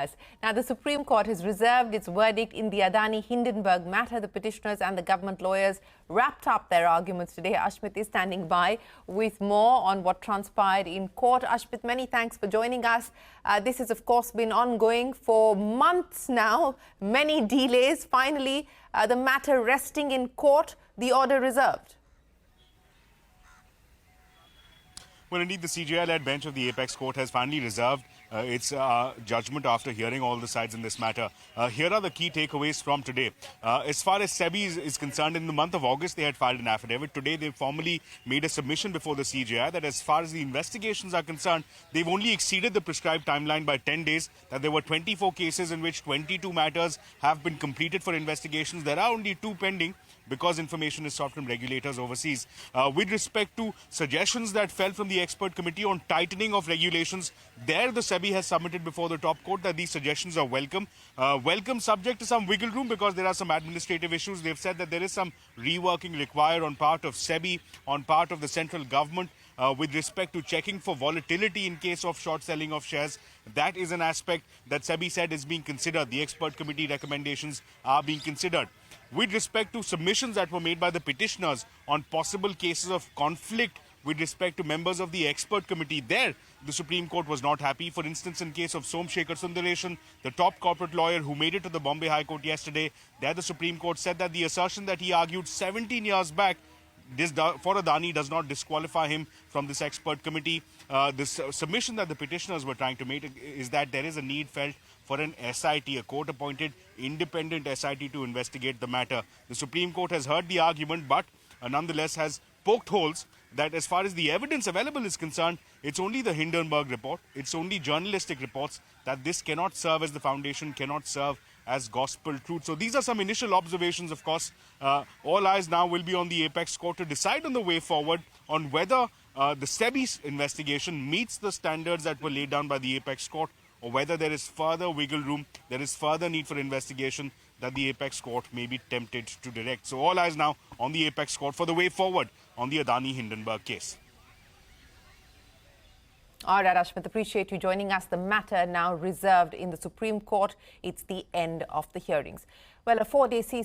us. Now, the Supreme Court has reserved its verdict in the Adani-Hindenburg matter. The petitioners and the government lawyers wrapped up their arguments today. Ashmit is standing by with more on what transpired in court. Ashmit, many thanks for joining us. This has, of course, been ongoing for months now. Many delays. Finally, the matter resting in court, the order reserved. Well, indeed, the CJI-led bench of the Apex Court has finally reserved its judgment after hearing all the sides in this matter. Here are the key takeaways from today. As far as SEBI is concerned, in the month of August, they had filed an affidavit. Today, they formally made a submission before the CJI that as far as the investigations are concerned, they've only exceeded the prescribed timeline by 10 days, that there were 24 cases in which 22 matters have been completed for investigations. There are only 2 pending, because information is sought from regulators overseas. With respect to suggestions that fell from the expert committee on tightening of regulations, there the SEBI has submitted before the top court that these suggestions are welcome. Welcome subject to some wiggle room because there are some administrative issues. They've said that there is some reworking required on part of SEBI, on part of the central government, with respect to checking for volatility in case of short selling of shares. That is an aspect that SEBI said is being considered. The expert committee recommendations are being considered. With respect to submissions that were made by the petitioners on possible cases of conflict with respect to members of the expert committee, there the Supreme Court was not happy. For instance, in case of Somsekhar Sundaresan, the top corporate lawyer who made it to the Bombay High Court yesterday, there the Supreme Court said that the assertion that he argued 17 years back for Adani does not disqualify him from this expert committee. This submission that the petitioners were trying to make is that there is a need felt for an SIT, a court-appointed independent SIT to investigate the matter. The Supreme Court has heard the argument, but nonetheless has poked holes that as far as the evidence available is concerned, it's only the Hindenburg report, it's only journalistic reports, that this cannot serve as the foundation, cannot serve as gospel truth. So these are some initial observations, of course. All eyes now will be on the Apex Court to decide on the way forward on whether the SEBI's investigation meets the standards that were laid down by the Apex Court, or whether there is further wiggle room, there is further need for investigation that the Apex Court may be tempted to direct. So all eyes now on the Apex Court for the way forward on the Adani-Hindenburg case. All right, Ashmit, appreciate you joining us. The matter now reserved in the Supreme Court. It's the end of the hearings. Well, a 4-day ceasefire